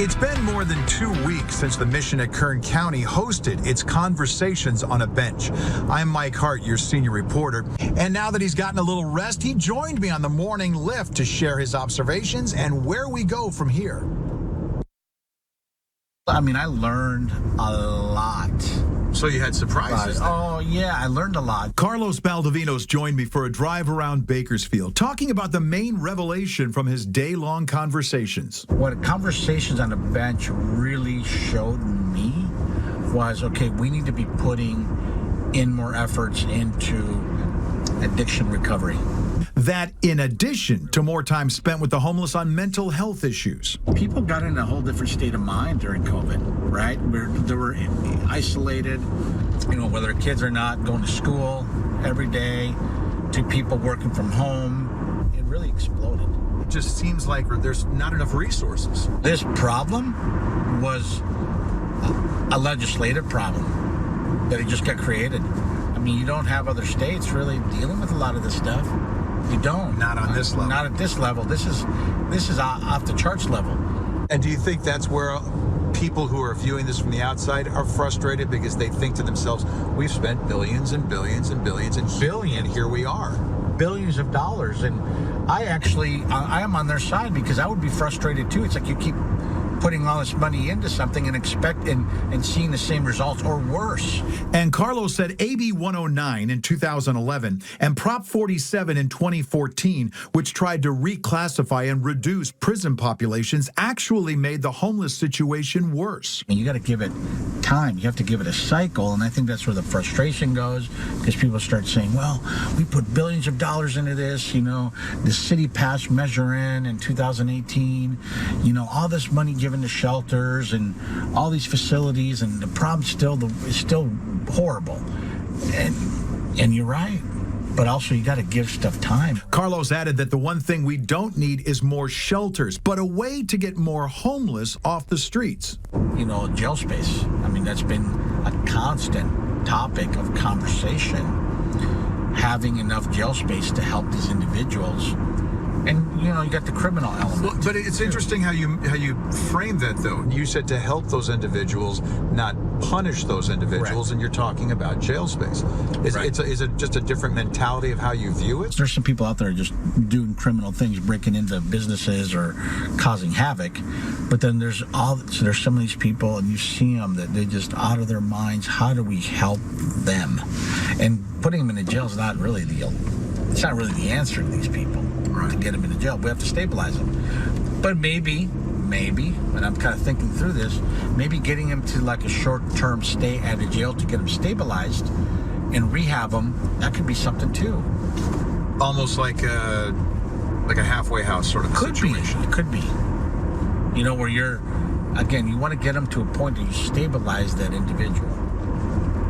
It's been more than 2 weeks since the mission at Kern County hosted its Conversations on a Bench. I'm Mike Hart, your senior reporter. And now that he's gotten a little rest, he joined me on the morning lift to share his observations and where we go from here. I mean, I learned a lot. So you had surprises? Oh, yeah, I learned a lot. Carlos Baldovinos joined me for a drive around Bakersfield, talking about the main revelation from his day-long conversations. What Conversations on the Bench really showed me was, okay, we need to be putting in more efforts into addiction recovery. That in addition to more time spent with the homeless on mental health issues. People got in a whole different state of mind during COVID, right? They were isolated, whether kids are not going to school every day, to people working from home. It really exploded. It just seems like there's not enough resources. This problem was a legislative problem that it just got created. I mean, you don't have other states really dealing with a lot of this stuff. You don't. Not on this level. Not at this level. This is off the charts level. And do you think that's where people who are viewing this from the outside are frustrated because they think to themselves, we've spent billions and billions and billions and here we are. Billions of dollars. And I am on their side because I would be frustrated too. It's like you keep putting all this money into something and expecting and seeing the same results or worse. And Carlos said AB 109 in 2011 and Prop 47 in 2014, which tried to reclassify and reduce prison populations, actually made the homeless situation worse. And you got to give it time. You have to give it a cycle. And I think that's where the frustration goes, because people start saying, well, we put billions of dollars into this, the city passed Measure in 2018, all this money given to shelters and all these facilities, and the problem is still horrible. And you're right, but also you got to give stuff time. Carlos added that the one thing we don't need is more shelters, but a way to get more homeless off the streets. Jail space. I mean, that's been a constant topic of conversation. Having enough jail space to help these individuals. And, you got the criminal element. Well, but it's interesting how you frame that, though. You said to help those individuals, not punish those individuals, and you're talking about jail space. Is it just a different mentality of how you view it? There's some people out there just doing criminal things, breaking into businesses or causing havoc. But then there's some of these people, and you see them that they're just out of their minds. How do we help them? And putting them in the jail is not really it's not really the answer to these people. To get them into jail, we have to stabilize them. But maybe, and I'm kind of thinking through this, maybe getting them to like a short-term stay at a jail to get them stabilized and rehab them, that could be something too. Almost like a halfway house sort of situation. It could be. Where you want to get them to a point that you stabilize that individual,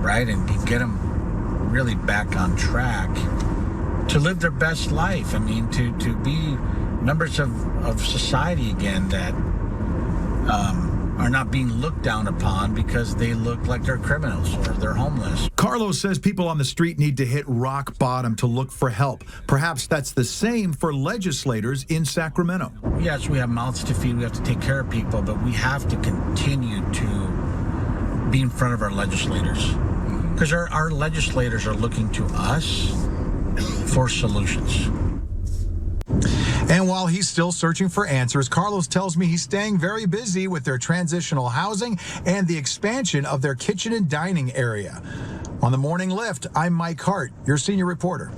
right? And get them really back on track to live their best life. I mean, to be members of society again that are not being looked down upon because they look like they're criminals or they're homeless. Carlos says people on the street need to hit rock bottom to look for help. Perhaps that's the same for legislators in Sacramento. Yes, we have mouths to feed. We have to take care of people, but we have to continue to be in front of our legislators, because our legislators are looking to us for solutions. And while he's still searching for answers, Carlos tells me he's staying very busy with their transitional housing and the expansion of their kitchen and dining area. On the Morning Lift, I'm Mike Hart, your senior reporter.